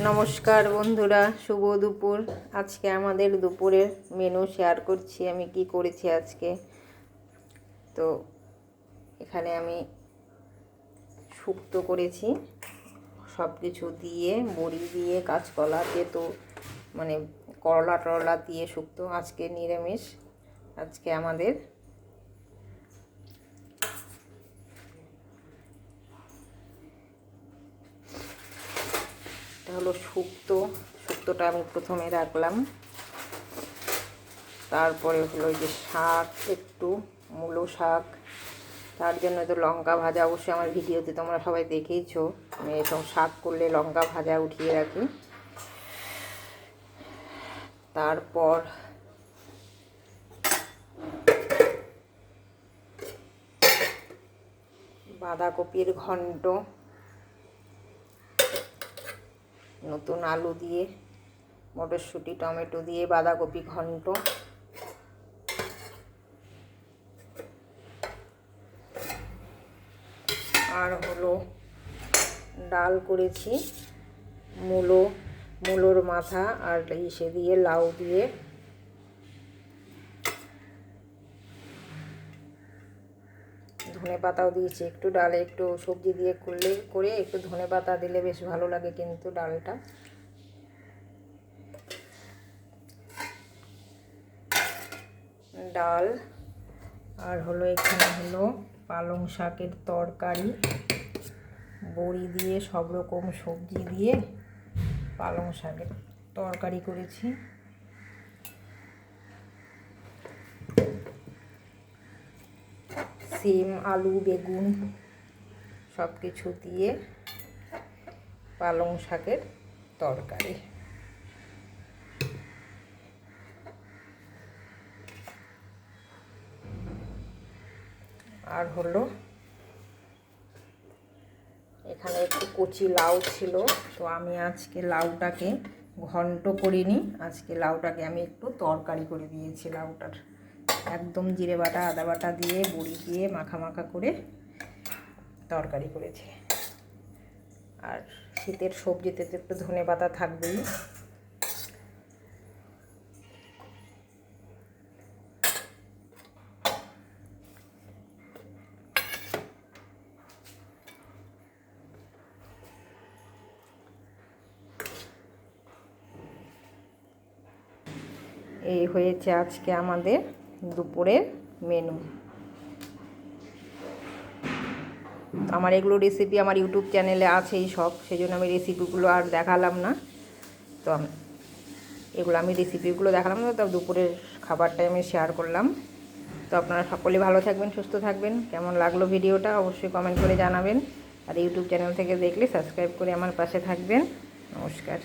নমস্কার বন্ধুরা, শুভ দুপুর। আজকে আমাদের দুপুরের মেনু শেয়ার করছি আমি কি করেছি আজকে। তো এখানে আমি শুক্তো করেছি সব কিছু দিয়ে, বড়ি দিয়ে, কাঁচকলা তেতো মানে করলা টরলা দিয়ে শুক্তো। আজকে নিরামিষ। আজকে আমাদের এটা হলো শুক্তোটা আমি প্রথমে রাখলাম। তারপরে হলো যে শাক, একটু মূলো শাক, তার জন্য তো লঙ্কা ভাজা, অবশ্যই আমার ভিডিওতে তোমরা সবাই দেখেইছো আমি এসব শাক করলে লঙ্কা ভাজা উঠিয়ে রাখি। তারপর বাঁধাকপির ঘন্ট, নতুন আলু দিয়ে, মটরশুঁটি টমেটো দিয়ে বাঁধাকপি ঘন্ট। আর হলো ডাল করেছি মূলোর মাথা আর ইসে দিয়ে, লাউ দিয়ে। ধনে পাতাও দিয়েছি একটু, ডালে একটু সবজি দিয়ে করে একটু ধনে পাতা দিলে বেশ ভালো লাগে কিন্তু ডালটা। ডাল আর হলো এখানে হলো পালং শাকের তরকারি, বড়ি দিয়ে সব রকম সবজি দিয়ে পালং শাকের তরকারি করেছি। সিম, আলু, বেগুন সব কিছু দিয়ে পালং শাকের তরকারি। আর হলো এখানে একটু কচি লাউ ছিল, তো আমি আজকে লাউটাকে ঘন্ট করিনি, আজকে লাউটাকে আমি একটু তরকারি করে দিয়েছি। লাউটার একদম জিরে বাটা, আদা বাটা দিয়ে, বড়ি দিয়ে মাখা মাখা করে তরকারি করেছি। আর শীতের সবজিতে তো একটু ধনে পাতা থাকবেই। এই হয়েছে আজকে আমাদের দুপুরের মেনু। আমার এগুলো রেসিপি আমার ইউটিউব চ্যানেলে আছেই সব, সেই জন্য আমি রেসিপিগুলো আর দেখালাম না। তো এগুলো আমি রেসিপিগুলো দেখালাম না, তো দুপুরের খাবারটাই আমি শেয়ার করলাম। তো আপনারা সকলে ভালো থাকবেন, সুস্থ থাকবেন। কেমন লাগলো ভিডিওটা অবশ্যই কমেন্ট করে জানাবেন। আর ইউটিউব চ্যানেল থেকে দেখলে সাবস্ক্রাইব করে আমার পাশে থাকবেন। নমস্কার।